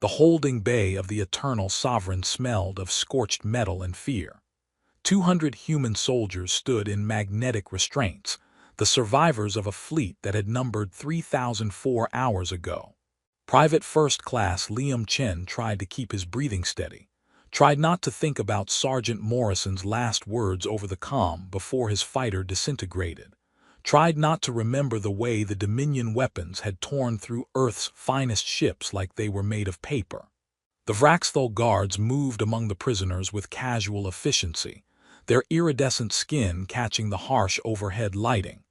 The holding bay of the eternal sovereign smelled of scorched metal and fear. 200 human soldiers stood in magnetic restraints, the survivors of a fleet that had numbered 3,004 hours ago. Private First Class Liam Chen tried to keep his breathing steady, tried not to think about Sergeant Morrison's last words over the comm before his fighter disintegrated, tried not to remember the way the Dominion weapons had torn through Earth's finest ships like they were made of paper. The Vraxthal guards moved among the prisoners with casual efficiency, their iridescent skin catching the harsh overhead lighting.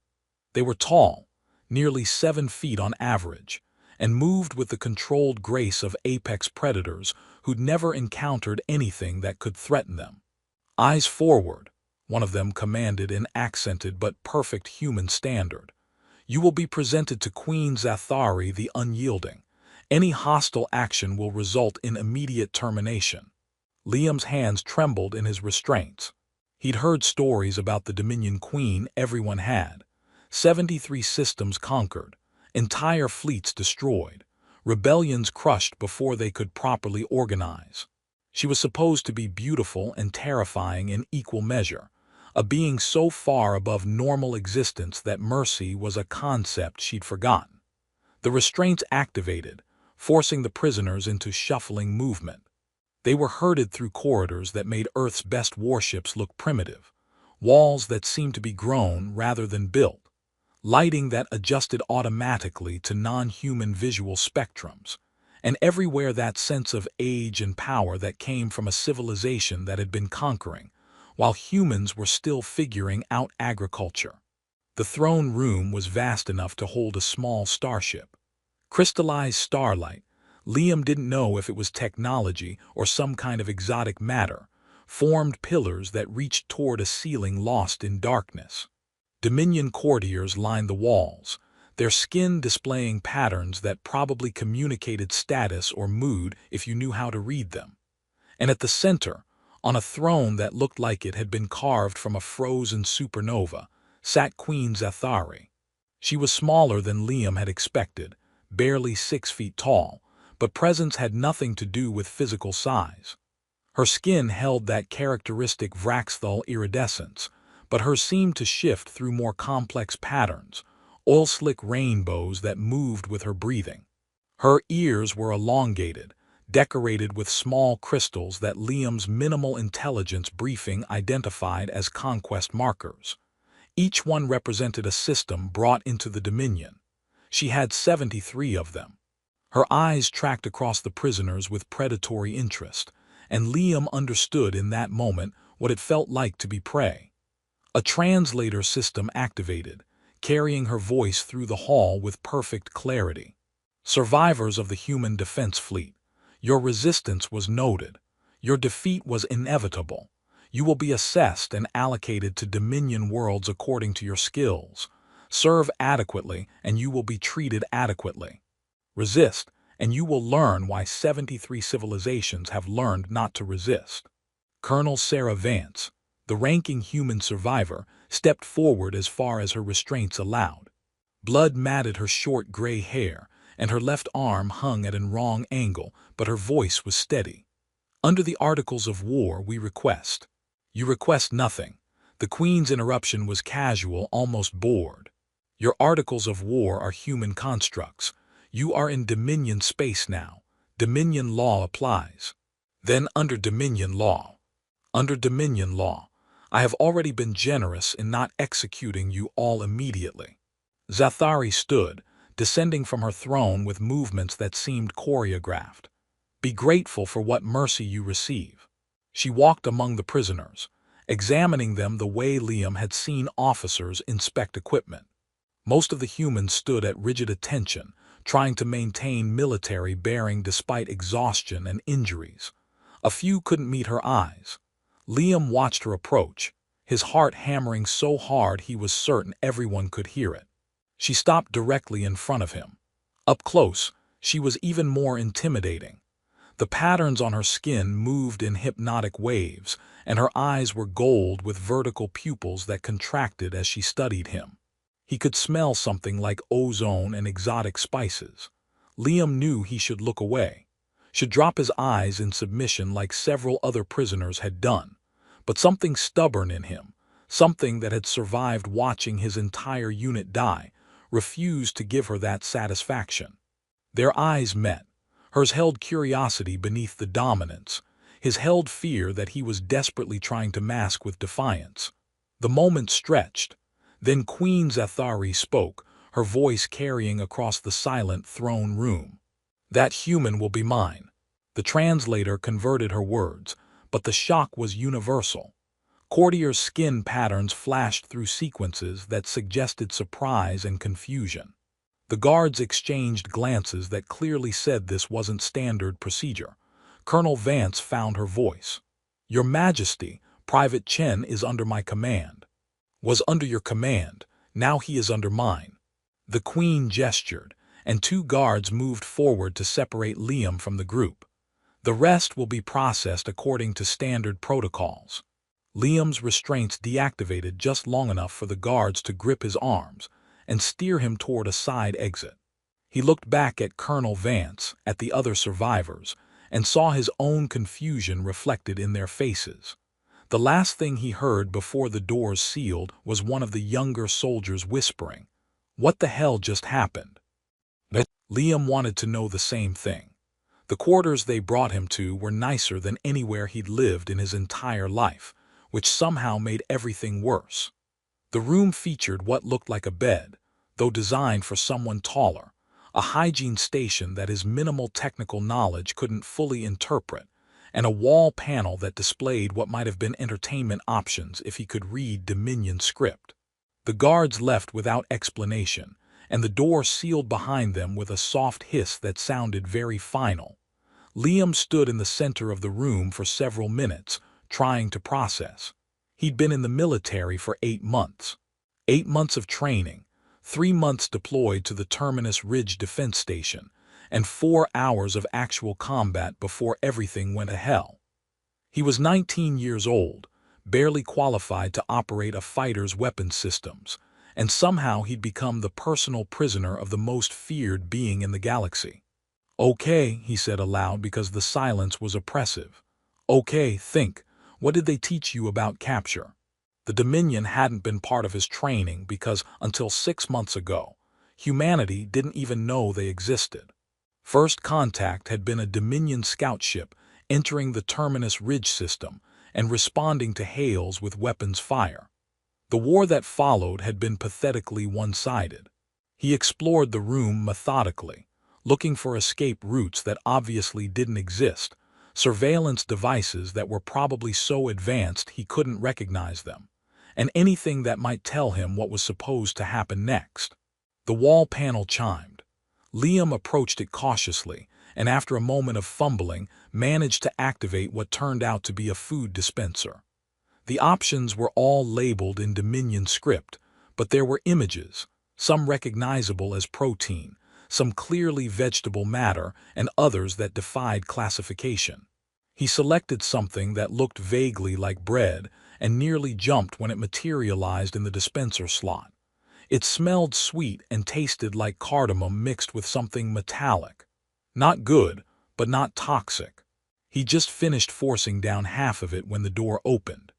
They were tall, nearly 7 feet on average, and moved with the controlled grace of apex predators who'd never encountered anything that could threaten them. "Eyes forward," one of them commanded in accented but perfect human standard. "You will be presented to Queen Zathari the Unyielding. Any hostile action will result in immediate termination." Liam's hands trembled in his restraints. He'd heard stories about the Dominion Queen everyone had. 73 systems conquered, entire fleets destroyed, rebellions crushed before they could properly organize. She was supposed to be beautiful and terrifying in equal measure, a being so far above normal existence that mercy was a concept she'd forgotten. The restraints activated, forcing the prisoners into shuffling movement. They were herded through corridors that made Earth's best warships look primitive, walls that seemed to be grown rather than built, lighting that adjusted automatically to non-human visual spectrums, and everywhere that sense of age and power that came from a civilization that had been conquering, while humans were still figuring out agriculture. The throne room was vast enough to hold a small starship. Crystallized starlight, Liam didn't know if it was technology or some kind of exotic matter, formed pillars that reached toward a ceiling lost in darkness. Dominion courtiers lined the walls, their skin displaying patterns that probably communicated status or mood if you knew how to read them. And at the center, on a throne that looked like it had been carved from a frozen supernova, sat Queen Zathari. She was smaller than Liam had expected, barely 6 feet tall, but presence had nothing to do with physical size. Her skin held that characteristic Vraxthal iridescence, but hers seemed to shift through more complex patterns, oil-slick rainbows that moved with her breathing. Her ears were elongated, decorated with small crystals that Liam's minimal intelligence briefing identified as conquest markers. Each one represented a system brought into the Dominion. She had 73 of them. Her eyes tracked across the prisoners with predatory interest, and Liam understood in that moment what it felt like to be prey. A translator system activated, carrying her voice through the hall with perfect clarity. "Survivors of the human defense fleet, your resistance was noted. Your defeat was inevitable. You will be assessed and allocated to Dominion worlds according to your skills. Serve adequately and you will be treated adequately. Resist, and you will learn why 73 civilizations have learned not to resist." Colonel Sarah Vance, the ranking human survivor, stepped forward as far as her restraints allowed. Blood matted her short gray hair, and her left arm hung at a wrong angle, but her voice was steady. "Under the Articles of War, we request." "You request nothing." The Queen's interruption was casual, almost bored. "Your Articles of War are human constructs. You are in Dominion space now. Dominion law applies." "Then under Dominion law." "Under Dominion law. I have already been generous in not executing you all immediately." Zathari stood, descending from her throne with movements that seemed choreographed. "Be grateful for what mercy you receive." She walked among the prisoners, examining them the way Liam had seen officers inspect equipment. Most of the humans stood at rigid attention, trying to maintain military bearing despite exhaustion and injuries. A few couldn't meet her eyes. Liam watched her approach, his heart hammering so hard he was certain everyone could hear it. She stopped directly in front of him. Up close, she was even more intimidating. The patterns on her skin moved in hypnotic waves, and her eyes were gold with vertical pupils that contracted as she studied him. He could smell something like ozone and exotic spices. Liam knew he should look away. should drop his eyes in submission like several other prisoners had done. But something stubborn in him, something that had survived watching his entire unit die, refused to give her that satisfaction. Their eyes met. Hers held curiosity beneath the dominance. His held fear that he was desperately trying to mask with defiance. The moment stretched. Then Queen Zathari spoke, her voice carrying across the silent throne room. "That human will be mine." The translator converted her words, but the shock was universal. Courtier's skin patterns flashed through sequences that suggested surprise and confusion. The guards exchanged glances that clearly said this wasn't standard procedure. Colonel Vance found her voice. "Your Majesty, Private Chen is under my command." "Was under your command, now he is under mine." The Queen gestured, and two guards moved forward to separate Liam from the group. "The rest will be processed according to standard protocols." Liam's restraints deactivated just long enough for the guards to grip his arms and steer him toward a side exit. He looked back at Colonel Vance, at the other survivors, and saw his own confusion reflected in their faces. The last thing he heard before the doors sealed was one of the younger soldiers whispering, "What the hell just happened?" Liam wanted to know the same thing. The quarters they brought him to were nicer than anywhere he'd lived in his entire life, which somehow made everything worse. The room featured what looked like a bed, though designed for someone taller, a hygiene station that his minimal technical knowledge couldn't fully interpret, and a wall panel that displayed what might have been entertainment options if he could read Dominion script. The guards left without explanation, and the door sealed behind them with a soft hiss that sounded very final. Liam stood in the center of the room for several minutes, trying to process. He'd been in the military for 8 months. 8 months of training, 3 months deployed to the Terminus Ridge Defense Station, and 4 hours of actual combat before everything went to hell. He was 19 years old, barely qualified to operate a fighter's weapons systems, and somehow he'd become the personal prisoner of the most feared being in the galaxy. "Okay," he said aloud because the silence was oppressive. "Okay, think. What did they teach you about capture?" The Dominion hadn't been part of his training because, until 6 months ago, humanity didn't even know they existed. First contact had been a Dominion scout ship entering the Terminus Ridge system and responding to hails with weapons fire. The war that followed had been pathetically one-sided. He explored the room methodically, looking for escape routes that obviously didn't exist, surveillance devices that were probably so advanced he couldn't recognize them, and anything that might tell him what was supposed to happen next. The wall panel chimed. Liam approached it cautiously, and after a moment of fumbling, managed to activate what turned out to be a food dispenser. The options were all labeled in Dominion script, but there were images, some recognizable as protein, some clearly vegetable matter, and others that defied classification. He selected something that looked vaguely like bread and nearly jumped when it materialized in the dispenser slot. It smelled sweet and tasted like cardamom mixed with something metallic. Not good, but not toxic. He just finished forcing down half of it when the door opened.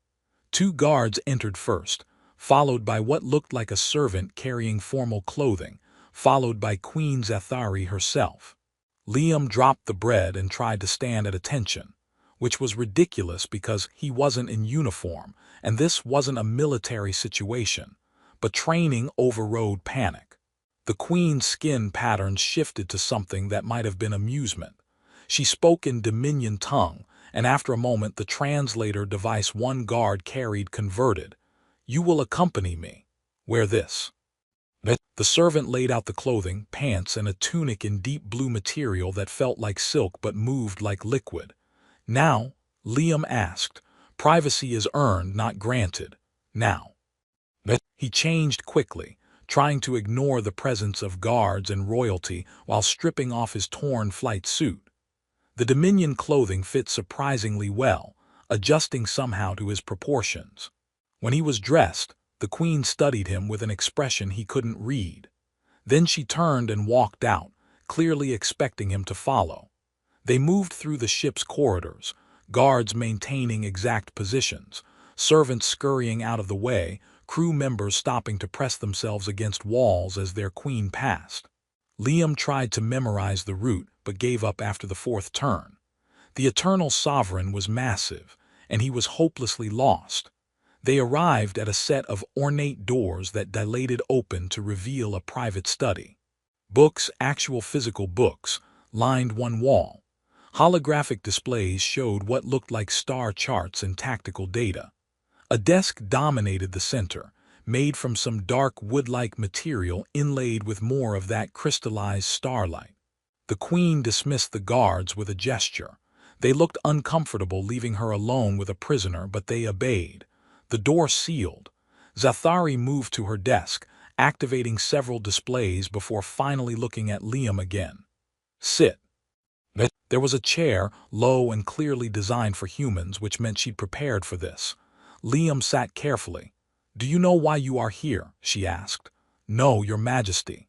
2 guards entered first, followed by what looked like a servant carrying formal clothing, followed by Queen Zathari herself. Liam dropped the bread and tried to stand at attention, which was ridiculous because he wasn't in uniform, and this wasn't a military situation, but training overrode panic. The Queen's skin patterns shifted to something that might have been amusement. She spoke in Dominion tongue, and after a moment the translator device one guard carried converted. "You will accompany me. Wear this." The servant laid out the clothing, pants, and a tunic in deep blue material that felt like silk but moved like liquid. "Now," Liam asked, "privacy is earned, not granted. Now." He changed quickly, trying to ignore the presence of guards and royalty while stripping off his torn flight suit. The Dominion clothing fit surprisingly well, adjusting somehow to his proportions. When he was dressed, the Queen studied him with an expression he couldn't read. Then she turned and walked out, clearly expecting him to follow. They moved through the ship's corridors, guards maintaining exact positions, servants scurrying out of the way, crew members stopping to press themselves against walls as their queen passed. Liam tried to memorize the route but gave up after the fourth turn. The Eternal Sovereign was massive, and he was hopelessly lost. They arrived at a set of ornate doors that dilated open to reveal a private study. Books, actual physical books, lined one wall. Holographic displays showed what looked like star charts and tactical data. A desk dominated the center, made from some dark wood-like material inlaid with more of that crystallized starlight. The queen dismissed the guards with a gesture. They looked uncomfortable leaving her alone with a prisoner, but they obeyed. The door sealed. Zathari moved to her desk, activating several displays before finally looking at Liam again. "Sit." There was a chair, low and clearly designed for humans, which meant she'd prepared for this. Liam sat carefully. "Do you know why you are here?" she asked. "No, Your Majesty."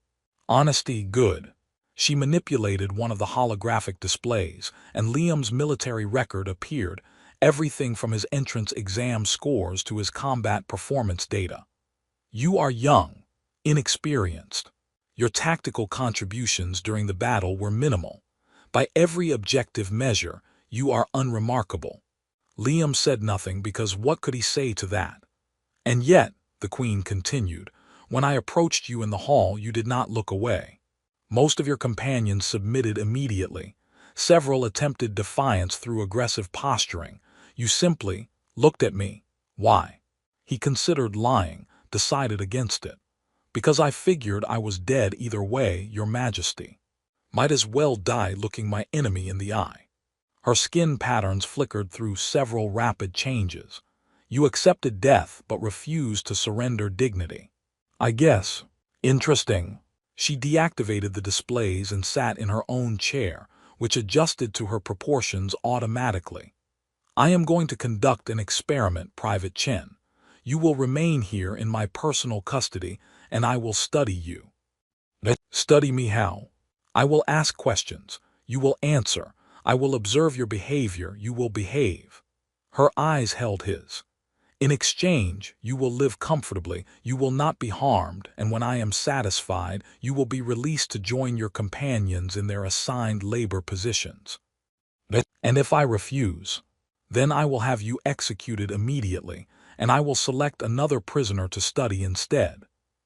"Honesty, good." She manipulated one of the holographic displays, and Liam's military record appeared, everything from his entrance exam scores to his combat performance data. "You are young, inexperienced. Your tactical contributions during the battle were minimal. By every objective measure, you are unremarkable." Liam said nothing because what could he say to that? "And yet," the queen continued, "when I approached you in the hall, you did not look away. Most of your companions submitted immediately. Several attempted defiance through aggressive posturing. You simply looked at me. Why?" He considered lying, decided against it. "Because I figured I was dead either way, Your Majesty. Might as well die looking my enemy in the eye." Her skin patterns flickered through several rapid changes. "You accepted death but refused to surrender dignity. I guess. Interesting." She deactivated the displays and sat in her own chair, which adjusted to her proportions automatically. "I am going to conduct an experiment, Private Chen. You will remain here in my personal custody, and I will study you." "Study me how?" "I will ask questions. You will answer. I will observe your behavior. You will behave." Her eyes held his. "In exchange, you will live comfortably, you will not be harmed, and when I am satisfied, you will be released to join your companions in their assigned labor positions. And if I refuse, then I will have you executed immediately, and I will select another prisoner to study instead.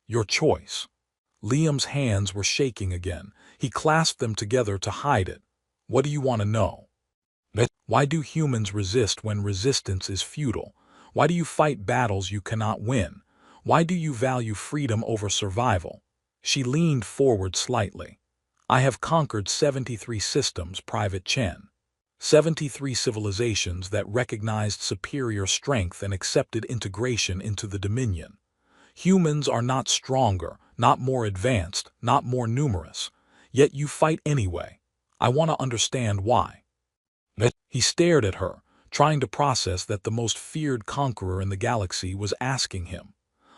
Your choice." Liam's hands were shaking again. He clasped them together to hide it. "What do you want to know?" "Why do humans resist when resistance is futile? Why do you fight battles you cannot win? Why do you value freedom over survival?" She leaned forward slightly. "I have conquered 73 systems, Private Chen. 73 civilizations that recognized superior strength and accepted integration into the Dominion. Humans are not stronger, not more advanced, not more numerous. Yet you fight anyway. I want to understand why." He stared at her, trying to process that the most feared conqueror in the galaxy was asking him.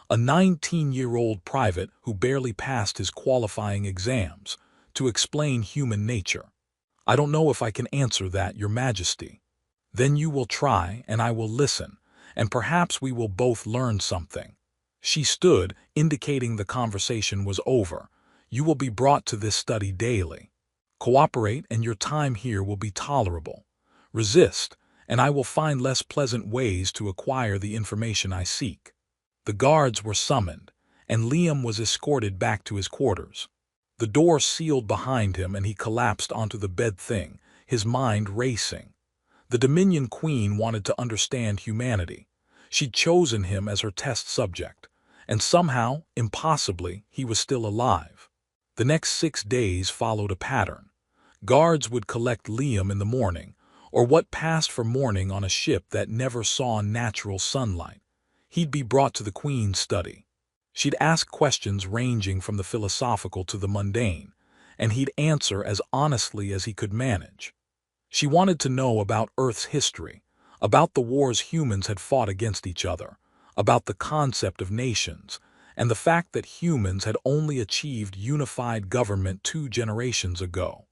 A 19-year-old private who barely passed his qualifying exams, to explain human nature. "I don't know if I can answer that, Your Majesty." "Then you will try, and I will listen, and perhaps we will both learn something." She stood, indicating the conversation was over. "You will be brought to this study daily. Cooperate, and your time here will be tolerable. Resist, and I will find less pleasant ways to acquire the information I seek." The guards were summoned, and Liam was escorted back to his quarters. The door sealed behind him and he collapsed onto the bed thing, his mind racing. The Dominion Queen wanted to understand humanity. She'd chosen him as her test subject, and somehow, impossibly, he was still alive. The next 6 days followed a pattern. Guards would collect Liam in the morning, or what passed for morning on a ship that never saw natural sunlight. He'd be brought to the Queen's study. She'd ask questions ranging from the philosophical to the mundane, and he'd answer as honestly as he could manage. She wanted to know about Earth's history, about the wars humans had fought against each other, about the concept of nations, and the fact that humans had only achieved unified government 2 generations ago.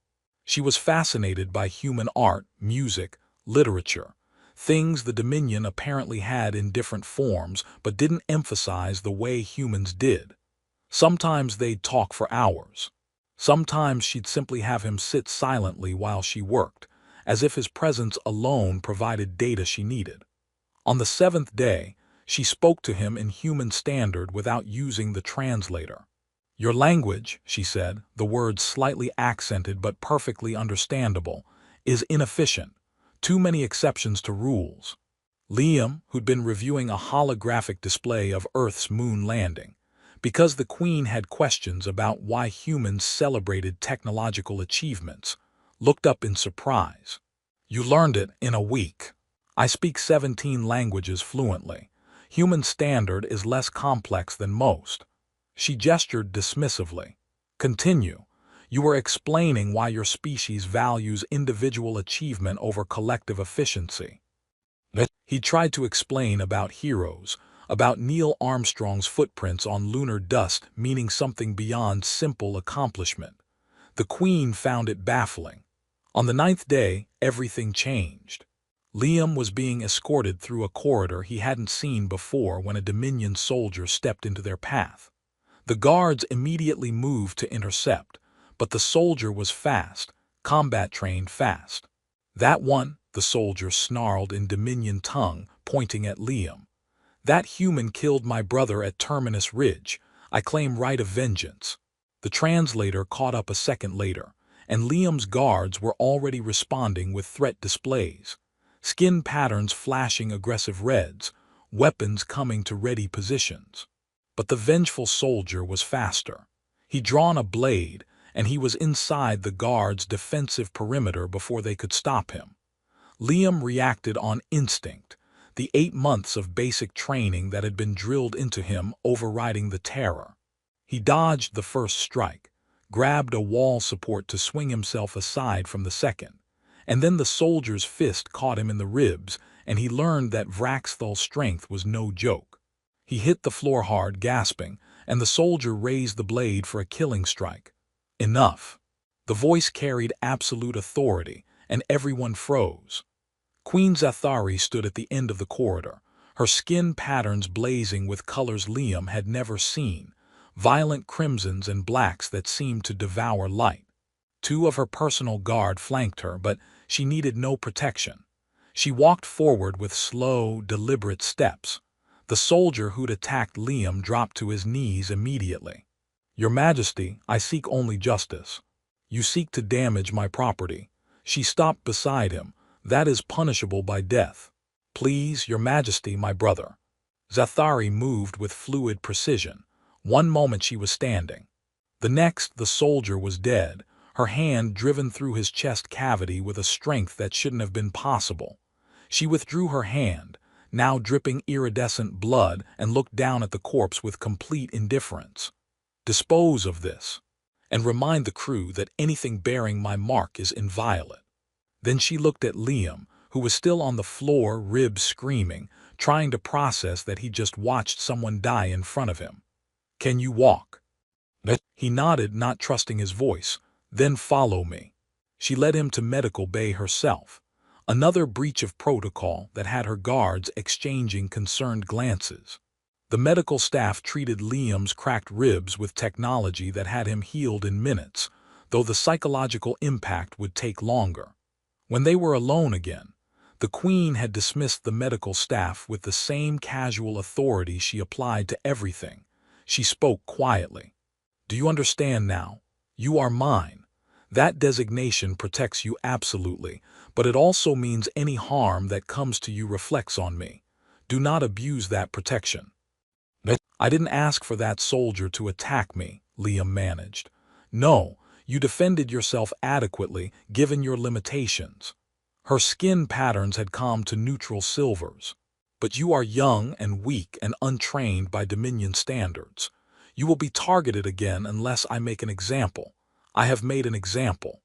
She was fascinated by human art, music, literature, things the Dominion apparently had in different forms but didn't emphasize the way humans did. Sometimes they'd talk for hours. Sometimes she'd simply have him sit silently while she worked, as if his presence alone provided data she needed. On the seventh day, she spoke to him in human standard without using the translator. "Your language," she said, the words slightly accented but perfectly understandable, "is inefficient. Too many exceptions to rules." Liam, who'd been reviewing a holographic display of Earth's moon landing, because the Queen had questions about why humans celebrated technological achievements, looked up in surprise. "You learned it in a week. I speak 17 languages fluently. Human standard is less complex than most." She gestured dismissively. "Continue. You were explaining why your species values individual achievement over collective efficiency." He tried to explain about heroes, about Neil Armstrong's footprints on lunar dust meaning something beyond simple accomplishment. The Queen found it baffling. On the 9th day, everything changed. Liam was being escorted through a corridor he hadn't seen before when a Dominion soldier stepped into their path. The guards immediately moved to intercept, but the soldier was fast, combat-trained fast. "That one," the soldier snarled in Dominion tongue, pointing at Liam. "That human killed my brother at Terminus Ridge. I claim right of vengeance." The translator caught up a second later, and Liam's guards were already responding with threat displays. Skin patterns flashing aggressive reds, weapons coming to ready positions. But the vengeful soldier was faster. He'd drawn a blade, and he was inside the guards' defensive perimeter before they could stop him. Liam reacted on instinct, the 8 months of basic training that had been drilled into him overriding the terror. He dodged the first strike, grabbed a wall support to swing himself aside from the second, and then the soldier's fist caught him in the ribs, and he learned that Vraxthal's strength was no joke. He hit the floor hard, gasping, and the soldier raised the blade for a killing strike. "Enough." The voice carried absolute authority, and everyone froze. Queen Zathari stood at the end of the corridor, her skin patterns blazing with colors Liam had never seen, violent crimsons and blacks that seemed to devour light. 2 of her personal guard flanked her, but she needed no protection. She walked forward with slow, deliberate steps. The soldier who'd attacked Liam dropped to his knees immediately. "Your Majesty, I seek only justice." "You seek to damage my property." She stopped beside him. "That is punishable by death." "Please, Your Majesty, my brother." Zathari moved with fluid precision. One moment she was standing. The next, the soldier was dead, her hand driven through his chest cavity with a strength that shouldn't have been possible. She withdrew her hand, now dripping iridescent blood, and looked down at the corpse with complete indifference. "Dispose of this, and remind the crew that anything bearing my mark is inviolate." Then she looked at Liam, who was still on the floor, ribs screaming, trying to process that he just watched someone die in front of him. "Can you walk?" He nodded, not trusting his voice. "Then follow me." She led him to medical bay herself. Another breach of protocol that had her guards exchanging concerned glances. The medical staff treated Liam's cracked ribs with technology that had him healed in minutes, though the psychological impact would take longer. When they were alone again, the Queen had dismissed the medical staff with the same casual authority she applied to everything. She spoke quietly. "Do you understand now? You are mine. That designation protects you absolutely, but it also means any harm that comes to you reflects on me. Do not abuse that protection." "I didn't ask for that soldier to attack me," Liam managed. "No, you defended yourself adequately given your limitations." Her skin patterns had calmed to neutral silvers. "But you are young and weak and untrained by Dominion standards. You will be targeted again unless I make an example. I have made an example."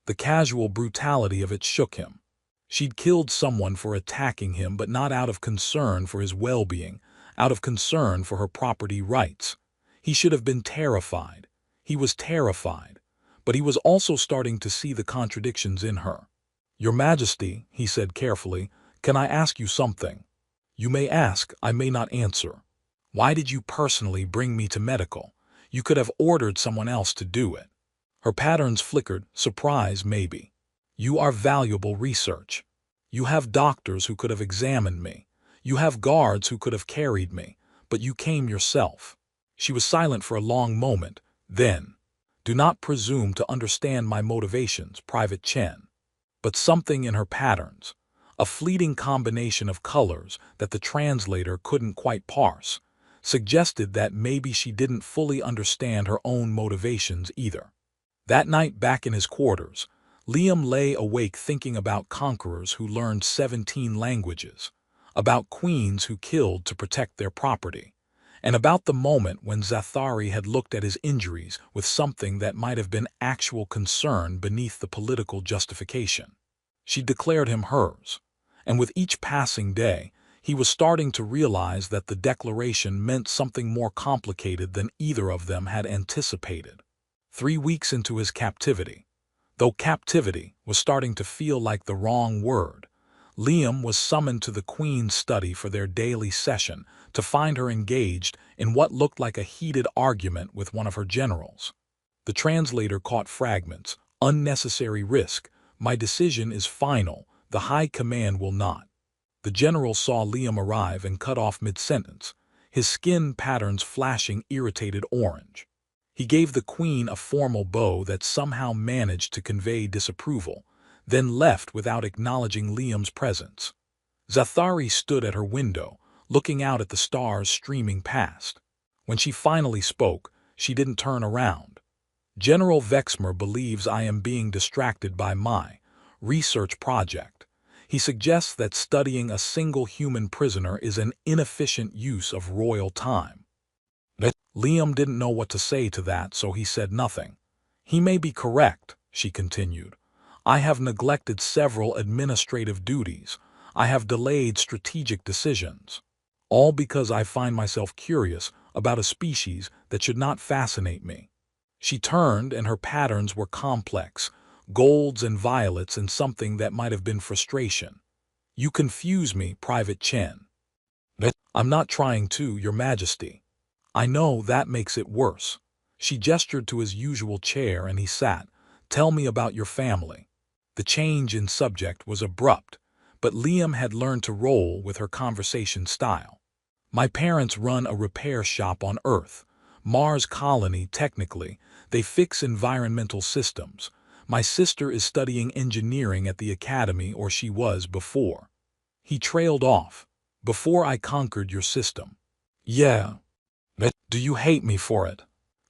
The casual brutality of it shook him. She'd killed someone for attacking him, but not out of concern for his well-being, out of concern for her property rights. He should have been terrified. He was terrified. but he was also starting to see the contradictions in her. "Your Majesty," he said carefully, "can I ask you something?" "You may ask, I may not answer." "Why did you personally bring me to medical? You could have ordered someone else to do it." Her patterns flickered, surprise maybe. "You are valuable research. You have doctors who could have examined me. You have guards who could have carried me, but you came yourself." She was silent for a long moment, then, "Do not presume to understand my motivations, Private Chen." But something in her patterns, a fleeting combination of colors that the translator couldn't quite parse, suggested that maybe she didn't fully understand her own motivations either. That night back in his quarters, Liam lay awake thinking about conquerors who learned 17 languages, about queens who killed to protect their property, and about the moment when Zathari had looked at his injuries with something that might have been actual concern beneath the political justification. She declared him hers, and with each passing day, he was starting to realize that the declaration meant something more complicated than either of them had anticipated. 3 weeks into his captivity, though captivity was starting to feel like the wrong word, Liam was summoned to the Queen's study for their daily session to find her engaged in what looked like a heated argument with one of her generals. The translator caught fragments. "Unnecessary risk. My decision is final. The High Command will not." The general saw Liam arrive and cut off mid-sentence, his skin patterns flashing irritated orange. He gave the Queen a formal bow that somehow managed to convey disapproval, then left without acknowledging Liam's presence. Zathari stood at her window, looking out at the stars streaming past. When she finally spoke, she didn't turn around. "General Vexmer believes I am being distracted by my research project. He suggests that studying a single human prisoner is an inefficient use of royal time." Liam didn't know what to say to that, so he said nothing. "He may be correct," she continued. "I have neglected several administrative duties. I have delayed strategic decisions. All because I find myself curious about a species that should not fascinate me." She turned, and her patterns were complex, golds and violets and something that might have been frustration. "You confuse me, Private Chen." "I'm not trying to, Your Majesty." "I know that makes it worse." She gestured to his usual chair and he sat. "Tell me about your family." The change in subject was abrupt, but Liam had learned to roll with her conversation style. "My parents run a repair shop on Earth. Mars colony, technically. They fix environmental systems. My sister is studying engineering at the academy, or she was before." He trailed off. "Before I conquered your system." "Yeah. Do you hate me for it?"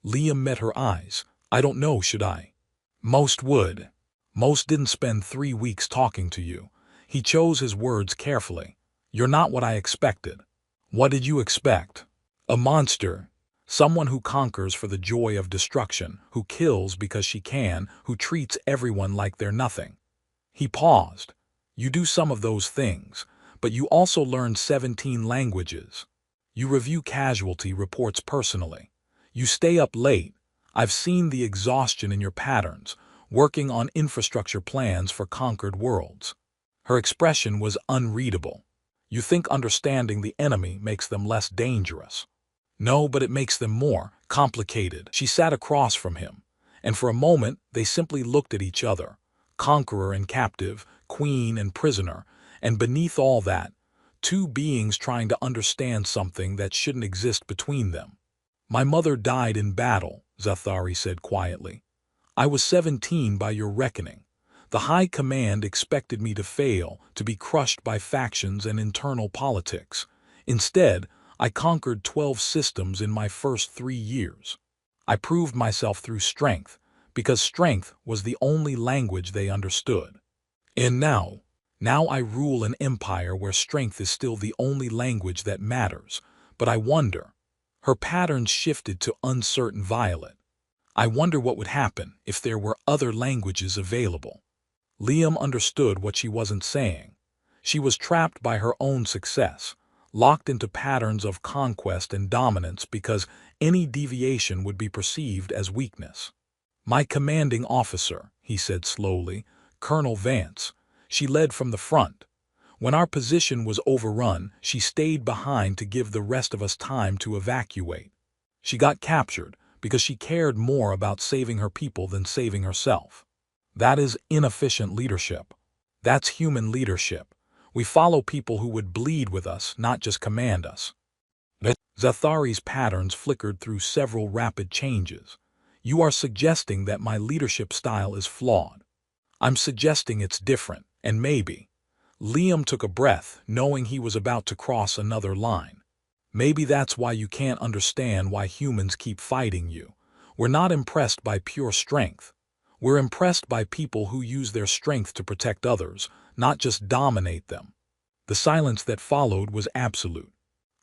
Liam met her eyes. "I don't know, should I?" "Most would. Most didn't spend 3 weeks talking to you." He chose his words carefully. "You're not what I expected." "What did you expect?" "A monster. Someone who conquers for the joy of destruction, who kills because she can, who treats everyone like they're nothing." He paused. "You do some of those things, but you also learn 17 languages. You review casualty reports personally. You stay up late. I've seen the exhaustion in your patterns, working on infrastructure plans for conquered worlds." Her expression was unreadable. "You think understanding the enemy makes them less dangerous?" "No, but it makes them more complicated." She sat across from him, and for a moment they simply looked at each other, conqueror and captive, queen and prisoner, and beneath all that, two beings trying to understand something that shouldn't exist between them. "My mother died in battle," Zathari said quietly. "I was 17 by your reckoning. The High Command expected me to fail, to be crushed by factions and internal politics. Instead, I conquered 12 systems in my first 3 years. I proved myself through strength, because strength was the only language they understood. And now I rule an empire where strength is still the only language that matters. But I wonder." Her patterns shifted to uncertain violet. "I wonder what would happen if there were other languages available." Liam understood what she wasn't saying. She was trapped by her own success, locked into patterns of conquest and dominance because any deviation would be perceived as weakness. My commanding officer, he said slowly, Colonel Vance. She led from the front. When our position was overrun, she stayed behind to give the rest of us time to evacuate. She got captured because she cared more about saving her people than saving herself. That is inefficient leadership. That's human leadership. We follow people who would bleed with us, not just command us. Zathari's patterns flickered through several rapid changes. You are suggesting that my leadership style is flawed. I'm suggesting it's different, and maybe. Liam took a breath, knowing he was about to cross another line. Maybe that's why you can't understand why humans keep fighting you. We're not impressed by pure strength. We're impressed by people who use their strength to protect others, not just dominate them. The silence that followed was absolute.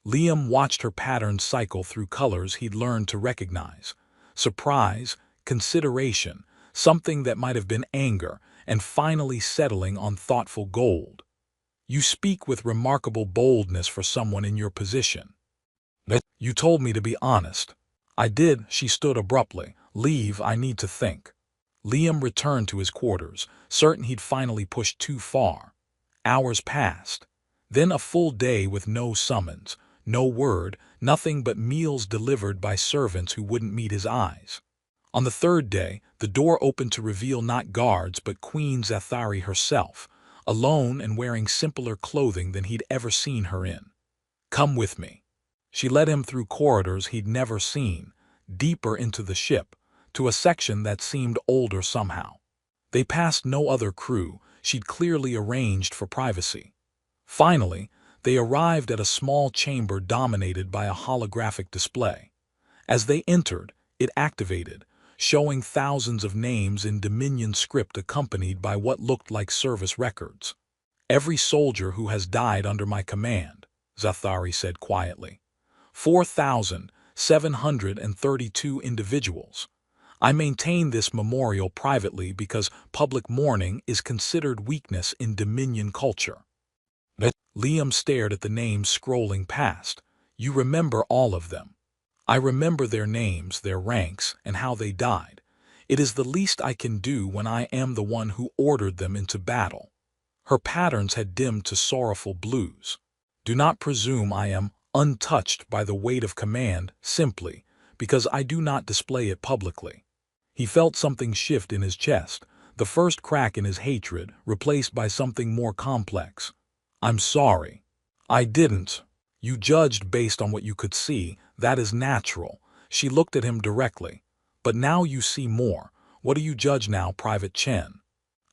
Liam watched her patterns cycle through colors he'd learned to recognize. Surprise, consideration, something that might have been anger, and finally settling on thoughtful gold. You speak with remarkable boldness for someone in your position. You told me to be honest. I did, she stood abruptly. Leave, I need to think. Liam returned to his quarters, certain he'd finally pushed too far. Hours passed. Then a full day with no summons, no word, nothing but meals delivered by servants who wouldn't meet his eyes. On the third day, the door opened to reveal not guards but Queen Zathari herself, alone and wearing simpler clothing than he'd ever seen her in. Come with me. She led him through corridors he'd never seen, deeper into the ship, to a section that seemed older somehow. They passed no other crew she'd clearly arranged for privacy. Finally, they arrived at a small chamber dominated by a holographic display. As they entered, it activated, showing thousands of names in Dominion script accompanied by what looked like service records. Every soldier who has died under my command, Zathari said quietly. 4,732 individuals. I maintain this memorial privately because public mourning is considered weakness in Dominion culture. Liam stared at the names scrolling past. You remember all of them. I remember their names, their ranks, and how they died. It is the least I can do when I am the one who ordered them into battle. Her patterns had dimmed to sorrowful blues. Do not presume I am untouched by the weight of command simply because I do not display it publicly. He felt something shift in his chest, the first crack in his hatred replaced by something more complex. I'm sorry. I didn't. You judged based on what you could see. That is natural. She looked at him directly. But now you see more. What do you judge now, Private Chen?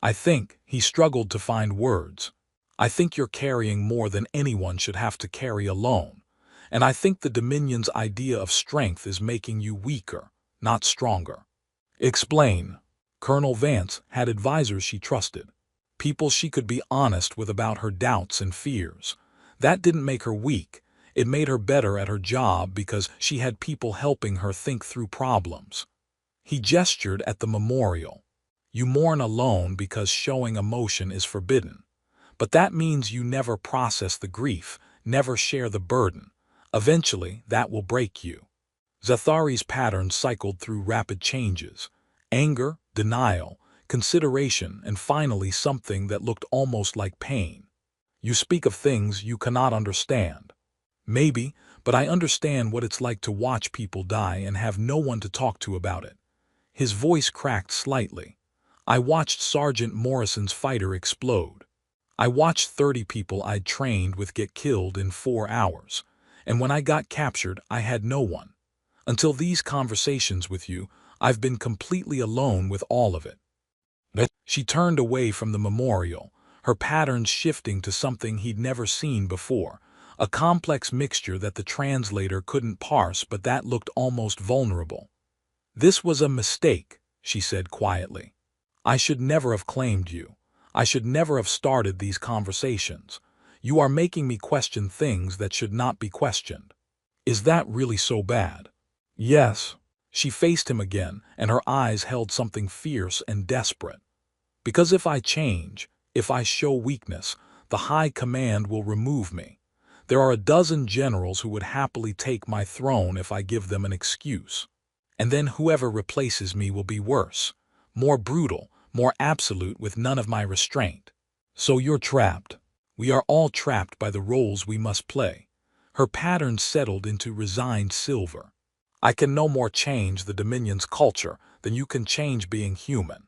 I think, he struggled to find words. I think you're carrying more than anyone should have to carry alone. And I think the Dominion's idea of strength is making you weaker, not stronger. Explain. Colonel Vance had advisors she trusted. People she could be honest with about her doubts and fears. That didn't make her weak. It made her better at her job because she had people helping her think through problems. He gestured at the memorial. You mourn alone because showing emotion is forbidden. But that means you never process the grief, never share the burden. Eventually, that will break you. Zathari's patterns cycled through rapid changes. Anger, denial, consideration, and finally something that looked almost like pain. You speak of things you cannot understand. Maybe, but I understand what it's like to watch people die and have no one to talk to about it. His voice cracked slightly. I watched Sergeant Morrison's fighter explode. I watched 30 people I'd trained with get killed in 4 hours. And when I got captured, I had no one. Until these conversations with you, I've been completely alone with all of it. She turned away from the memorial, her patterns shifting to something he'd never seen before, a complex mixture that the translator couldn't parse but that looked almost vulnerable. This was a mistake, she said quietly. I should never have claimed you. I should never have started these conversations. You are making me question things that should not be questioned. Is that really so bad? Yes. She faced him again, and her eyes held something fierce and desperate. Because if I change, if I show weakness, the high command will remove me. There are a dozen generals who would happily take my throne if I give them an excuse. And then whoever replaces me will be worse, more brutal, more absolute with none of my restraint. So you're trapped. We are all trapped by the roles we must play. Her pattern settled into resigned silver. I can no more change the Dominion's culture than you can change being human.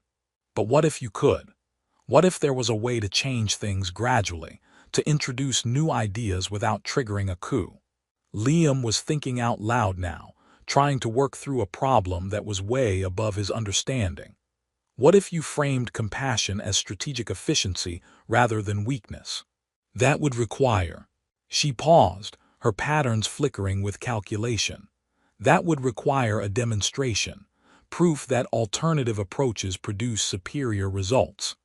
But what if you could? What if there was a way to change things gradually, to introduce new ideas without triggering a coup? Liam was thinking out loud now, trying to work through a problem that was way above his understanding. What if you framed compassion as strategic efficiency rather than weakness? That would require— She paused, her patterns flickering with calculation. That would require a demonstration, proof that alternative approaches produce superior results.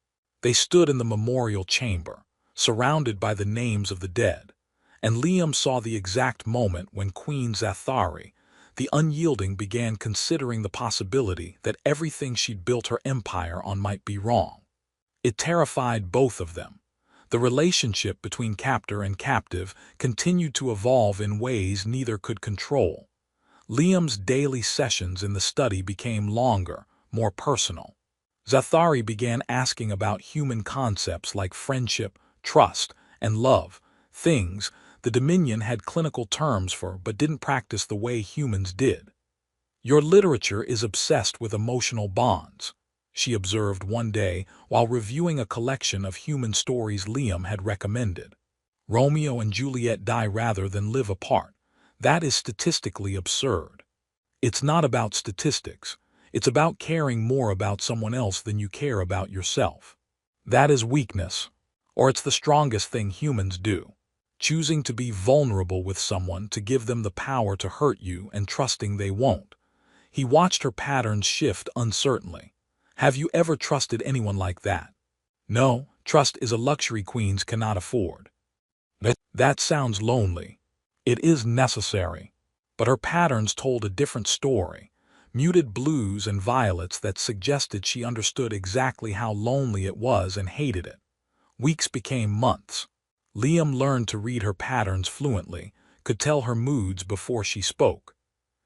They stood in the memorial chamber, surrounded by the names of the dead, and Liam saw the exact moment when Queen Zathari, the unyielding, began considering the possibility that everything she'd built her empire on might be wrong. It terrified both of them. The relationship between captor and captive continued to evolve in ways neither could control. Liam's daily sessions in the study became longer, more personal. Zathari began asking about human concepts like friendship, trust, and love, things the Dominion had clinical terms for but didn't practice the way humans did. Your literature is obsessed with emotional bonds, she observed one day while reviewing a collection of human stories Liam had recommended. Romeo and Juliet die rather than live apart. That is statistically absurd. It's not about statistics. It's about caring more about someone else than you care about yourself. That is weakness, or it's the strongest thing humans do. Choosing to be vulnerable with someone to give them the power to hurt you and trusting they won't. He watched her patterns shift uncertainly. Have you ever trusted anyone like that? No, trust is a luxury queens cannot afford. That sounds lonely. It is necessary. But her patterns told a different story. Muted blues and violets that suggested she understood exactly how lonely it was and hated it. Weeks became months. Liam learned to read her patterns fluently, could tell her moods before she spoke.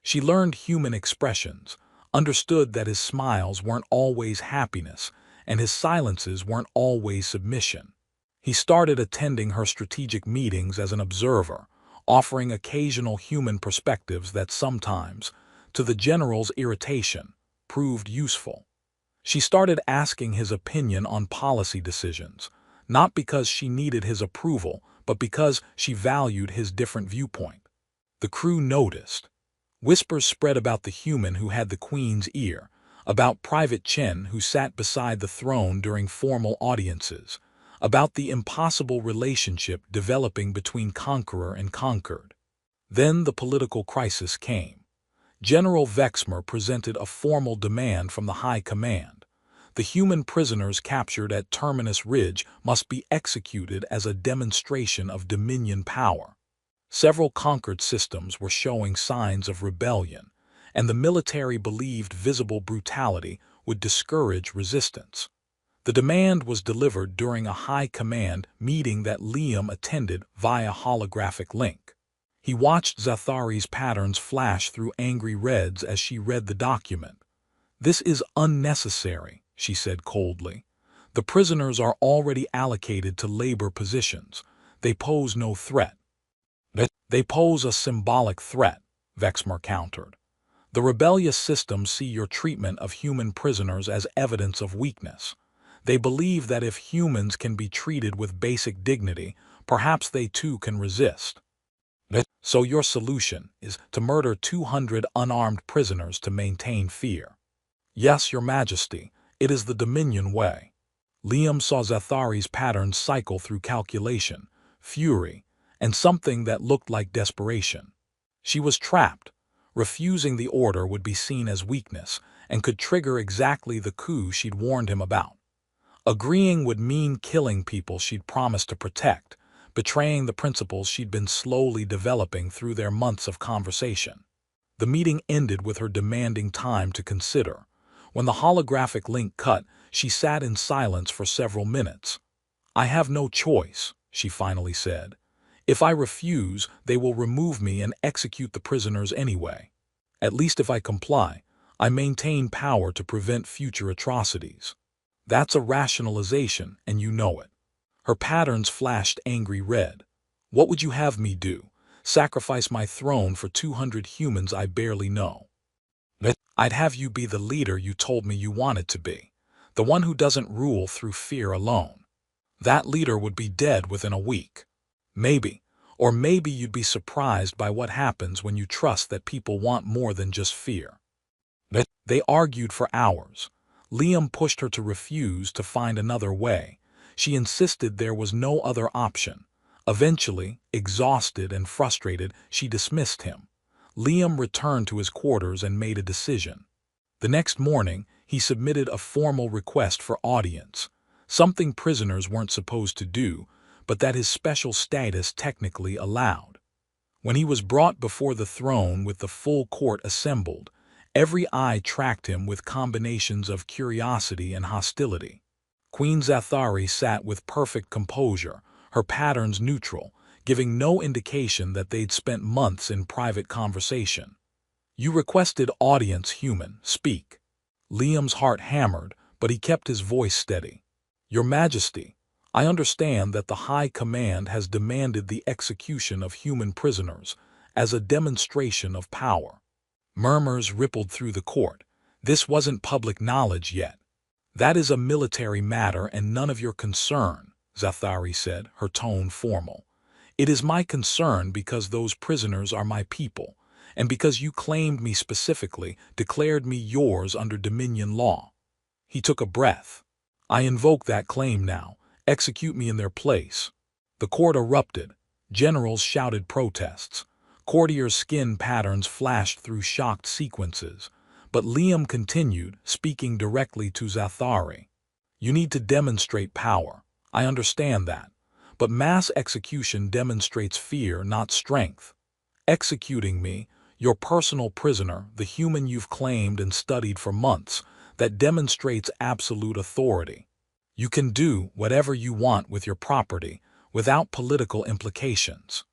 She learned human expressions, understood that his smiles weren't always happiness, and his silences weren't always submission. He started attending her strategic meetings as an observer, offering occasional human perspectives that sometimes, to the general's irritation, proved useful. She started asking his opinion on policy decisions, not because she needed his approval, but because she valued his different viewpoint. The crew noticed. Whispers spread about the human who had the queen's ear, about Private Chen who sat beside the throne during formal audiences, about the impossible relationship developing between conqueror and conquered. Then the political crisis came. General Vexmer presented a formal demand from the High Command. The human prisoners captured at Terminus Ridge must be executed as a demonstration of Dominion power. Several conquered systems were showing signs of rebellion, and the military believed visible brutality would discourage resistance. The demand was delivered during a High Command meeting that Liam attended via holographic link. He watched Zathari's patterns flash through angry reds as she read the document. "This is unnecessary," she said coldly. "The prisoners are already allocated to labor positions. They pose no threat." "They pose a symbolic threat," Vexmer countered. "The rebellious systems see your treatment of human prisoners as evidence of weakness. They believe that if humans can be treated with basic dignity, perhaps they too can resist. So your solution is to murder 200 unarmed prisoners to maintain fear." "Yes, Your Majesty, it is the Dominion way." Liam saw Zathari's patterns cycle through calculation, fury, and something that looked like desperation. She was trapped. Refusing the order would be seen as weakness and could trigger exactly the coup she'd warned him about. Agreeing would mean killing people she'd promised to protect, betraying the principles she'd been slowly developing through their months of conversation. The meeting ended with her demanding time to consider. When the holographic link cut, she sat in silence for several minutes. "I have no choice," she finally said. "If I refuse, they will remove me and execute the prisoners anyway. At least if I comply, I maintain power to prevent future atrocities. That's a rationalization, and you know it. Her patterns flashed angry red. What would you have me do? Sacrifice my throne for 200 humans I barely know? I'd have you be the leader you told me you wanted to be, the one who doesn't rule through fear alone. That leader would be dead within a week. Maybe, or maybe you'd be surprised by what happens when you trust that people want more than just fear. They argued for hours. Liam pushed her to refuse to find another way. She insisted there was no other option. Eventually, exhausted and frustrated, she dismissed him. Liam returned to his quarters and made a decision. The next morning, he submitted a formal request for audience, something prisoners weren't supposed to do, but that his special status technically allowed. When he was brought before the throne with the full court assembled, every eye tracked him with combinations of curiosity and hostility. Queen Zathari sat with perfect composure, her patterns neutral, giving no indication that they'd spent months in private conversation. You requested audience, human, speak. Liam's heart hammered, but he kept his voice steady. Your Majesty, I understand that the High Command has demanded the execution of human prisoners as a demonstration of power. Murmurs rippled through the court. This wasn't public knowledge yet. That is a military matter and none of your concern, Zathari said, her tone formal. It is my concern because those prisoners are my people, and because you claimed me specifically, declared me yours under Dominion law. He took a breath. I invoke that claim now. Execute me in their place. The court erupted. Generals shouted protests. Courtiers' skin patterns flashed through shocked sequences. But Liam continued, speaking directly to Zathari. You need to demonstrate power. I understand that. But mass execution demonstrates fear, not strength. Executing me, your personal prisoner, the human you've claimed and studied for months, that demonstrates absolute authority. You can do whatever you want with your property, without political implications.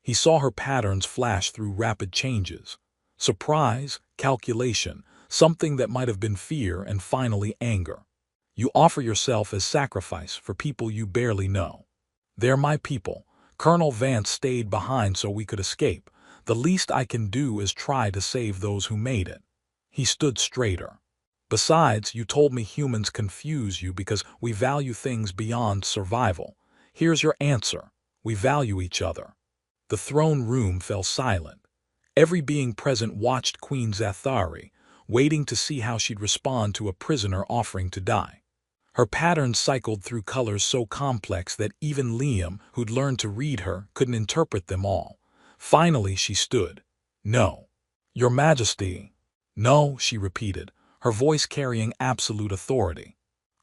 He saw her patterns flash through rapid changes. Surprise, calculation, something that might have been fear and finally anger. You offer yourself as sacrifice for people you barely know. They're my people. Colonel Vance stayed behind so we could escape. The least I can do is try to save those who made it. He stood straighter. Besides, you told me humans confuse you because we value things beyond survival. Here's your answer. We value each other. The throne room fell silent. Every being present watched Queen Zathari, waiting to see how she'd respond to a prisoner offering to die. Her patterns cycled through colors so complex that even Liam, who'd learned to read her, couldn't interpret them all. Finally, she stood. No. Your Majesty. No, she repeated, her voice carrying absolute authority.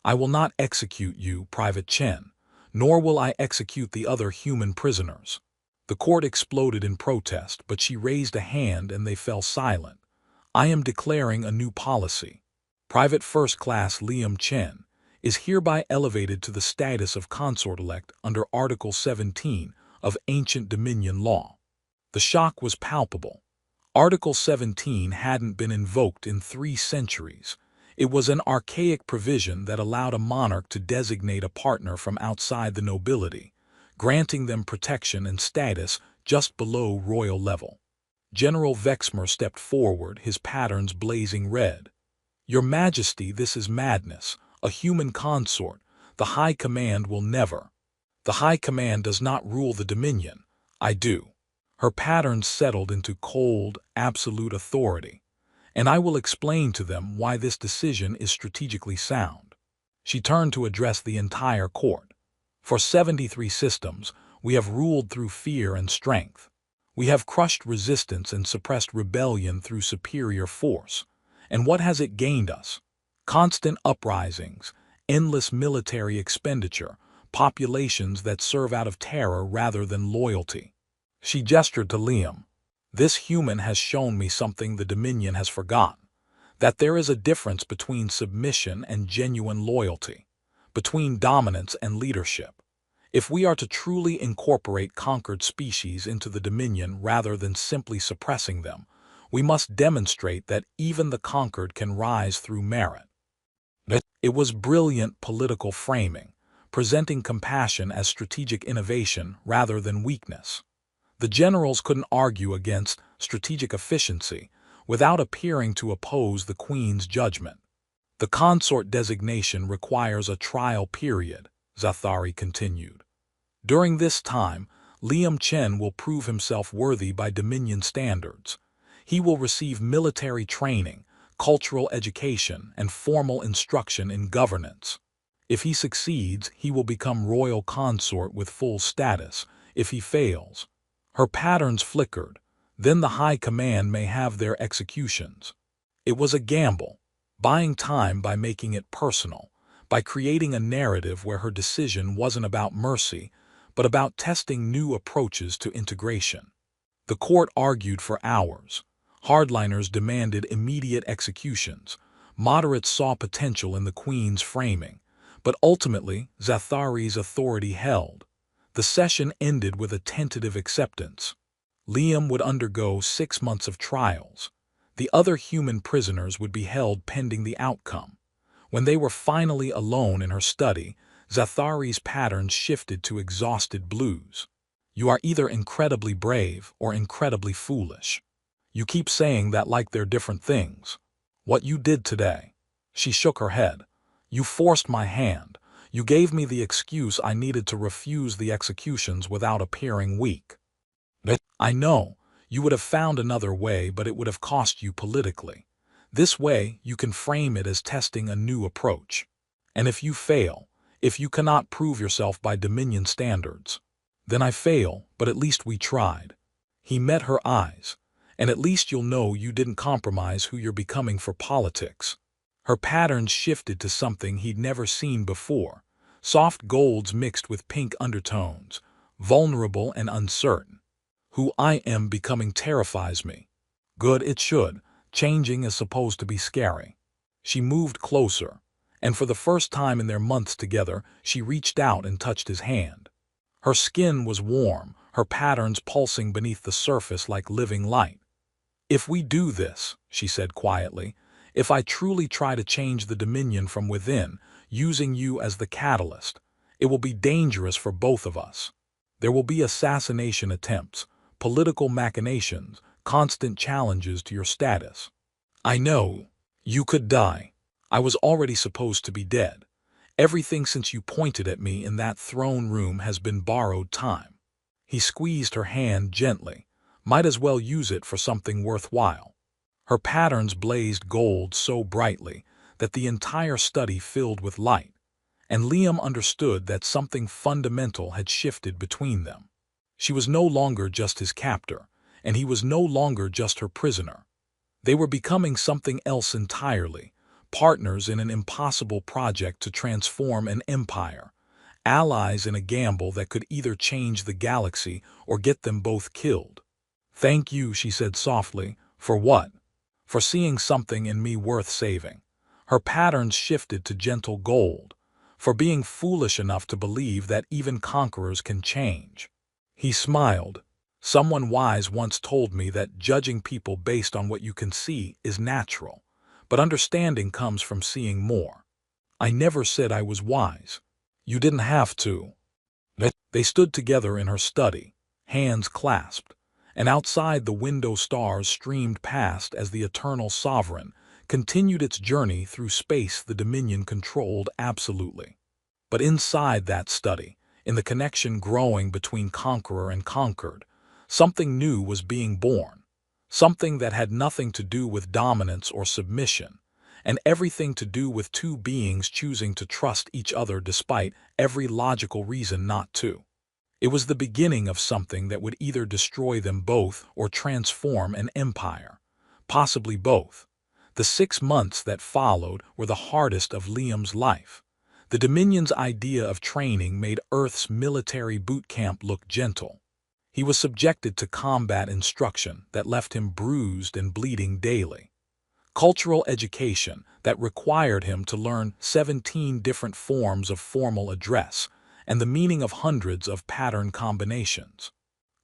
I will not execute you, Private Chen, nor will I execute the other human prisoners. The court exploded in protest, but she raised a hand and they fell silent. I am declaring a new policy. Private First Class Liam Chen is hereby elevated to the status of consort-elect under Article 17 of Ancient Dominion Law. The shock was palpable. Article 17 hadn't been invoked in 3 centuries. It was an archaic provision that allowed a monarch to designate a partner from outside the nobility, granting them protection and status just below royal level. General Vexmer stepped forward, his patterns blazing red. Your Majesty, this is madness. A human consort. The High Command will never. The High Command does not rule the Dominion. I do. Her patterns settled into cold, absolute authority. And I will explain to them why this decision is strategically sound. She turned to address the entire court. For 73 systems, we have ruled through fear and strength. We have crushed resistance and suppressed rebellion through superior force. And what has it gained us? Constant uprisings, endless military expenditure, populations that serve out of terror rather than loyalty. She gestured to Liam. This human has shown me something the Dominion has forgotten, that there is a difference between submission and genuine loyalty, between dominance and leadership. If we are to truly incorporate conquered species into the Dominion rather than simply suppressing them, We must demonstrate that even the conquered can rise through merit. It was brilliant political framing, presenting compassion as strategic innovation rather than weakness. The generals couldn't argue against strategic efficiency without appearing to oppose the Queen's judgment. The consort designation requires a trial period, Zathari continued. During this time, Liam Chen will prove himself worthy by Dominion standards. He will receive military training, cultural education, and formal instruction in governance. If he succeeds, he will become royal consort with full status. If he fails, her patterns flickered. Then the high command may have their executions. It was a gamble, buying time by making it personal, by creating a narrative where her decision wasn't about mercy, but about testing new approaches to integration. The court argued for hours. Hardliners demanded immediate executions. Moderates saw potential in the Queen's framing. But ultimately, Zathari's authority held. The session ended with a tentative acceptance. Liam would undergo 6 months of trials. The other human prisoners would be held pending the outcome. When they were finally alone in her study, Zathari's patterns shifted to exhausted blues. You are either incredibly brave or incredibly foolish. You keep saying that like they're different things. What you did today. She shook her head. You forced my hand. You gave me the excuse I needed to refuse the executions without appearing weak. I know, you would have found another way, but it would have cost you politically. This way, you can frame it as testing a new approach. And if you fail, if you cannot prove yourself by Dominion standards, then I fail, but at least we tried. He met her eyes. And at least you'll know you didn't compromise who you're becoming for politics. Her patterns shifted to something he'd never seen before, soft golds mixed with pink undertones, vulnerable and uncertain. Who I am becoming terrifies me. Good, it should. Changing is supposed to be scary. She moved closer, and for the first time in their months together, she reached out and touched his hand. Her skin was warm, her patterns pulsing beneath the surface like living light. If we do this, she said quietly, if I truly try to change the Dominion from within, using you as the catalyst, it will be dangerous for both of us. There will be assassination attempts, political machinations, constant challenges to your status. I know. You could die. I was already supposed to be dead. Everything since you pointed at me in that throne room has been borrowed time. He squeezed her hand gently. Might as well use it for something worthwhile. Her patterns blazed gold so brightly that the entire study filled with light, and Liam understood that something fundamental had shifted between them. She was no longer just his captor, and he was no longer just her prisoner. They were becoming something else entirely, partners in an impossible project to transform an empire, allies in a gamble that could either change the galaxy or get them both killed. Thank you, she said softly. For what? For seeing something in me worth saving. Her patterns shifted to gentle gold. For being foolish enough to believe that even conquerors can change. He smiled. Someone wise once told me that judging people based on what you can see is natural, but understanding comes from seeing more. I never said I was wise. You didn't have to. They stood together in her study, hands clasped. And outside the window stars streamed past as the eternal sovereign continued its journey through space the Dominion controlled absolutely. But inside that study, in the connection growing between conqueror and conquered, something new was being born, something that had nothing to do with dominance or submission, and everything to do with two beings choosing to trust each other despite every logical reason not to. It was the beginning of something that would either destroy them both or transform an empire, possibly both. The 6 months that followed were the hardest of Liam's life. The Dominion's idea of training made Earth's military boot camp look gentle. He was subjected to combat instruction that left him bruised and bleeding daily. Cultural education that required him to learn 17 different forms of formal address, and the meaning of hundreds of pattern combinations.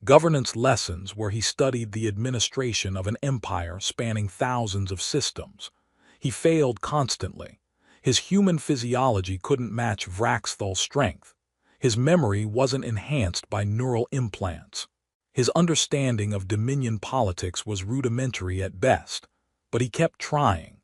governance lessons where he studied the administration of an empire spanning thousands of systems. He failed constantly. His human physiology couldn't match Vraxthal's strength. His memory wasn't enhanced by neural implants. His understanding of Dominion politics was rudimentary at best, but he kept trying.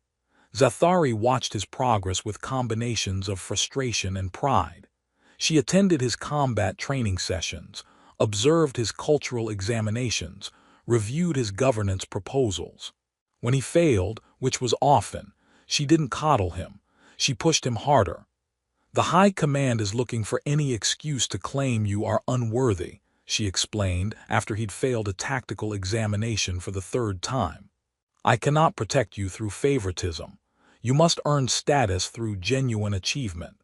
Zathari watched his progress with combinations of frustration and pride. She attended his combat training sessions, observed his cultural examinations, reviewed his governance proposals. When he failed, which was often, she didn't coddle him. She pushed him harder. "The High Command is looking for any excuse to claim you are unworthy," she explained after he'd failed a tactical examination for the third time. "I cannot protect you through favoritism. You must earn status through genuine achievement."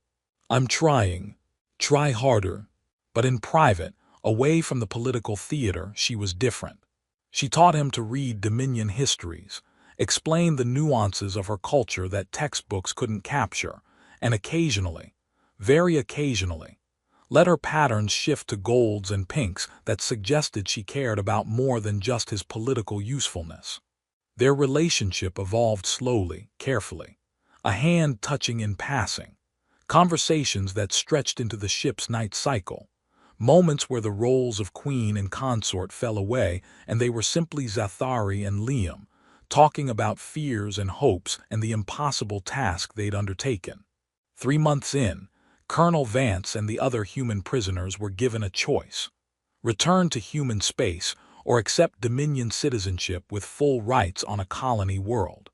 "I'm trying. Try harder." But in private, away from the political theater, she was different. She taught him to read Dominion histories, explain the nuances of her culture that textbooks couldn't capture, and occasionally, very occasionally, let her patterns shift to golds and pinks that suggested she cared about more than just his political usefulness. Their relationship evolved slowly, carefully, a hand touching in passing, conversations that stretched into the ship's night cycle, moments where the roles of queen and consort fell away and they were simply Zathari and Liam, talking about fears and hopes and the impossible task they'd undertaken. 3 months in, Colonel Vance and the other human prisoners were given a choice: return to human space or accept Dominion citizenship with full rights on a colony world.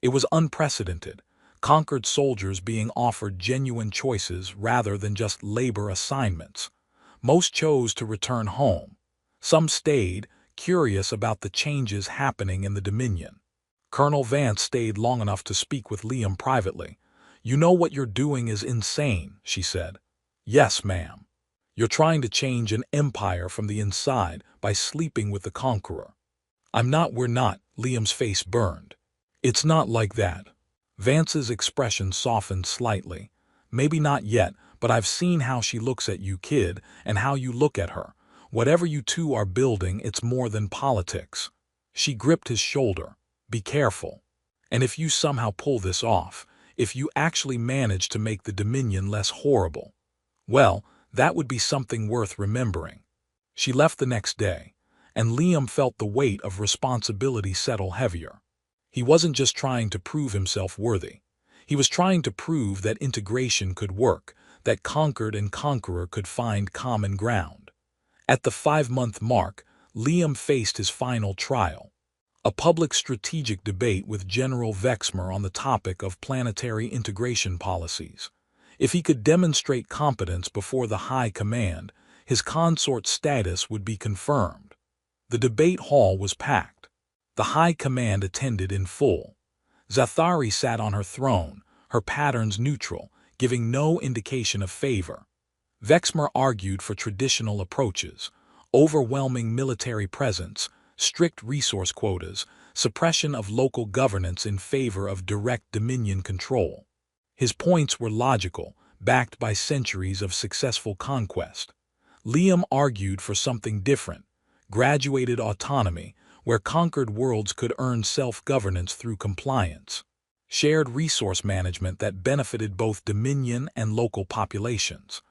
It was unprecedented, conquered soldiers being offered genuine choices rather than just labor assignments. Most chose to return home. Some stayed, curious about the changes happening in the Dominion. Colonel Vance stayed long enough to speak with Liam privately. "You know what you're doing is insane," she said. "Yes, ma'am. You're trying to change an empire from the inside by sleeping with the conqueror." We're not," Liam's face burned. "It's not like that." Vance's expression softened slightly. "Maybe not yet, but I've seen how she looks at you, kid, and how you look at her. Whatever you two are building, it's more than politics." She gripped his shoulder. "Be careful. And if you somehow pull this off, if you actually manage to make the Dominion less horrible, well, that would be something worth remembering." She left the next day, and Liam felt the weight of responsibility settle heavier. He wasn't just trying to prove himself worthy. He was trying to prove that integration could work, that conquered and conqueror could find common ground. At the 5-month mark, Liam faced his final trial: a public strategic debate with General Vexmer on the topic of planetary integration policies. If he could demonstrate competence before the High Command, his consort's status would be confirmed. The debate hall was packed. The High Command attended in full. Zathari sat on her throne, her patterns neutral, giving no indication of favor. Vexmer argued for traditional approaches: overwhelming military presence, strict resource quotas, suppression of local governance in favor of direct Dominion control. His points were logical, backed by centuries of successful conquest. Liam argued for something different: graduated autonomy, where conquered worlds could earn self-governance through compliance. Shared resource management that benefited both Dominion and local populations.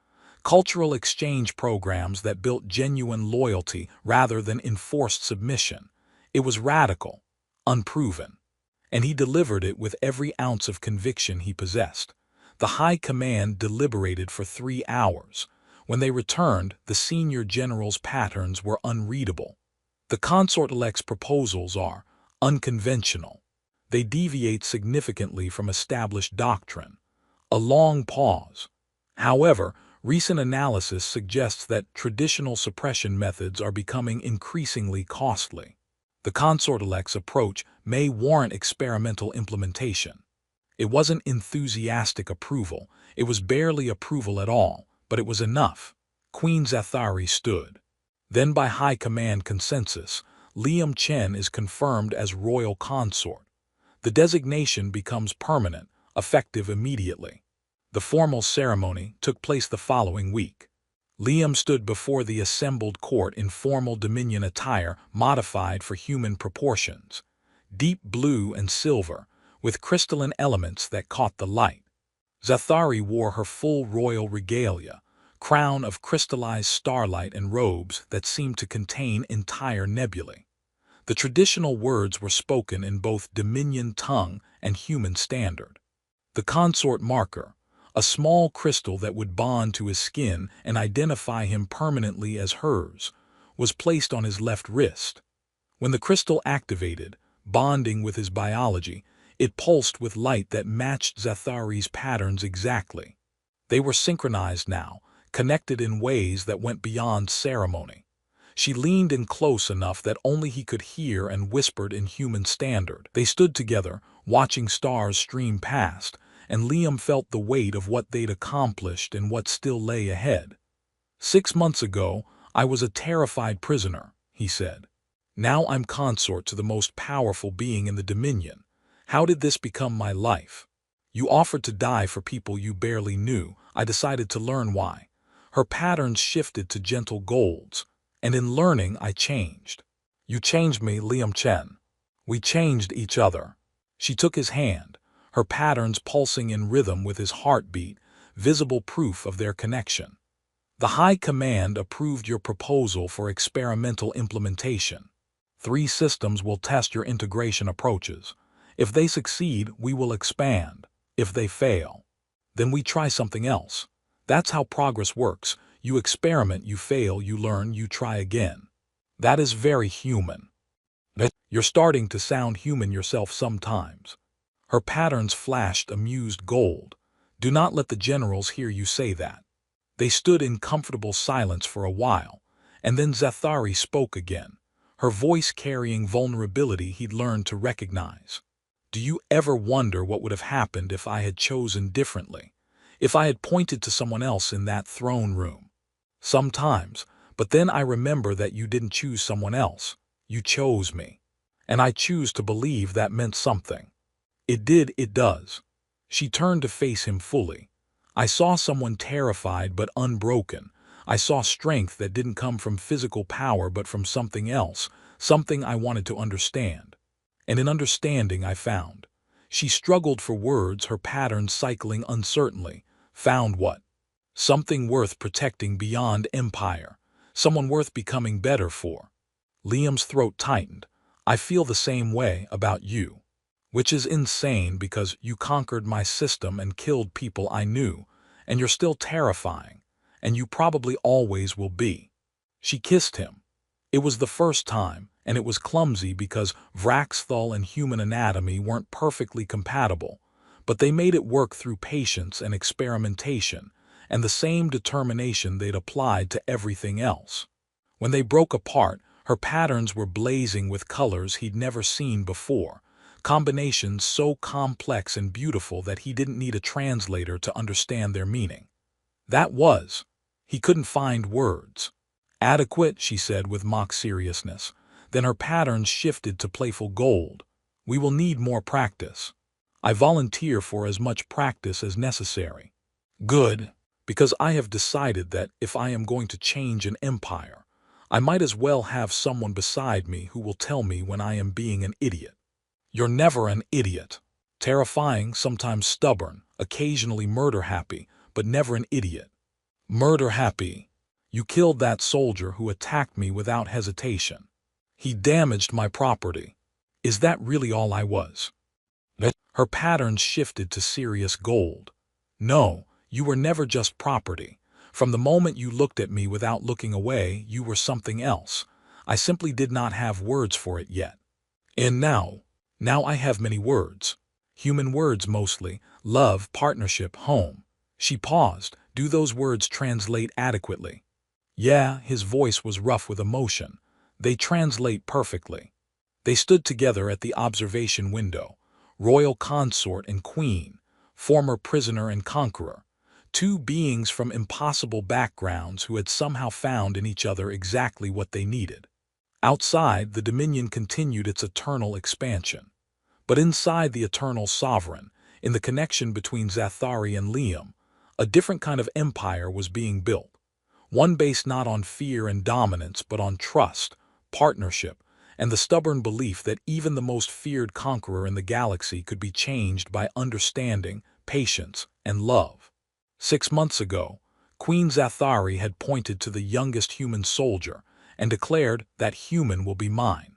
Cultural exchange programs that built genuine loyalty rather than enforced submission. It was radical, unproven. And he delivered it with every ounce of conviction he possessed. The High Command deliberated for 3 hours. When they returned, the senior general's patterns were unreadable. The consort-elect's proposals are unconventional. They deviate significantly from established doctrine. A long pause. However, recent analysis suggests that traditional suppression methods are becoming increasingly costly. The consort-elect's approach may warrant experimental implementation. It wasn't enthusiastic approval. It was barely approval at all, but it was enough. Queen Zathari stood. Then by High Command consensus, Liam Chen is confirmed as royal consort. The designation becomes permanent, effective immediately. The formal ceremony took place the following week. Liam stood before the assembled court in formal Dominion attire modified for human proportions, deep blue and silver, with crystalline elements that caught the light. Zathari wore her full royal regalia, crown of crystallized starlight and robes that seemed to contain entire nebulae. The traditional words were spoken in both Dominion tongue and human standard. The consort marker, a small crystal that would bond to his skin and identify him permanently as hers, was placed on his left wrist. When the crystal activated, bonding with his biology, it pulsed with light that matched Zathari's patterns exactly. They were synchronized now, connected in ways that went beyond ceremony. She leaned in close enough that only he could hear and whispered in human standard. They stood together, watching stars stream past, and Liam felt the weight of what they'd accomplished and what still lay ahead. 6 months ago, I was a terrified prisoner, he said. Now I'm consort to the most powerful being in the Dominion. How did this become my life? You offered to die for people you barely knew. I decided to learn why. Her patterns shifted to gentle golds, and in learning I changed. You changed me, Liam Chen. We changed each other. She took his hand, her patterns pulsing in rhythm with his heartbeat, visible proof of their connection. The High Command approved your proposal for experimental implementation. 3 systems will test your integration approaches. If they succeed, we will expand. If they fail, then we try something else. That's how progress works. You experiment, you fail, you learn, you try again. That is very human. You're starting to sound human yourself sometimes. Her patterns flashed amused gold. Do not let the generals hear you say that. They stood in comfortable silence for a while, and then Zathari spoke again, her voice carrying vulnerability he'd learned to recognize. Do you ever wonder what would have happened if I had chosen differently? If I had pointed to someone else in that throne room? Sometimes, but then I remember that you didn't choose someone else. You chose me. And I choose to believe that meant something. It did, it does. She turned to face him fully. I saw someone terrified but unbroken. I saw strength that didn't come from physical power but from something else, something I wanted to understand. And in understanding I found. She struggled for words, her patterns cycling uncertainly. Found what? Something worth protecting beyond empire. Someone worth becoming better for. Liam's throat tightened. I feel the same way about you. Which is insane because you conquered my system and killed people I knew, and you're still terrifying, and you probably always will be. She kissed him. It was the first time, and it was clumsy because Vraxthal and human anatomy weren't perfectly compatible, but they made it work through patience and experimentation, and the same determination they'd applied to everything else. When they broke apart, her patterns were blazing with colors he'd never seen before, combinations so complex and beautiful that he didn't need a translator to understand their meaning. He couldn't find words. Adequate, she said with mock seriousness. Then her patterns shifted to playful gold. We will need more practice. I volunteer for as much practice as necessary. Good, because I have decided that if I am going to change an empire, I might as well have someone beside me who will tell me when I am being an idiot. You're never an idiot. Terrifying, sometimes stubborn, occasionally murder-happy, but never an idiot. Murder-happy. You killed that soldier who attacked me without hesitation. He damaged my property. Is that really all I was? Her patterns shifted to serious gold. No, you were never just property. From the moment you looked at me without looking away, you were something else. I simply did not have words for it yet. And now I have many words. Human words mostly. Love, partnership, home. She paused. Do those words translate adequately? Yeah, his voice was rough with emotion. They translate perfectly. They stood together at the observation window. Royal consort and queen, former prisoner and conqueror. 2 beings from impossible backgrounds who had somehow found in each other exactly what they needed. Outside, the Dominion continued its eternal expansion. But inside the eternal sovereign, in the connection between Zathari and Liam, a different kind of empire was being built. One based not on fear and dominance, but on trust, partnership, and the stubborn belief that even the most feared conqueror in the galaxy could be changed by understanding, patience, and love. 6 months ago, Queen Zathari had pointed to the youngest human soldier and declared that human will be mine.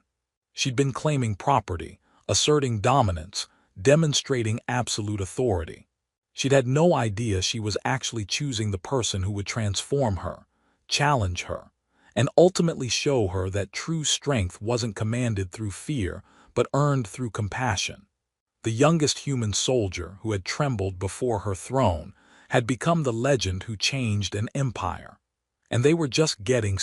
She'd been claiming property, asserting dominance, demonstrating absolute authority. She'd had no idea she was actually choosing the person who would transform her, challenge her, and ultimately show her that true strength wasn't commanded through fear, but earned through compassion. The youngest human soldier, who had trembled before her throne, had become the legend who changed an empire. And they were just getting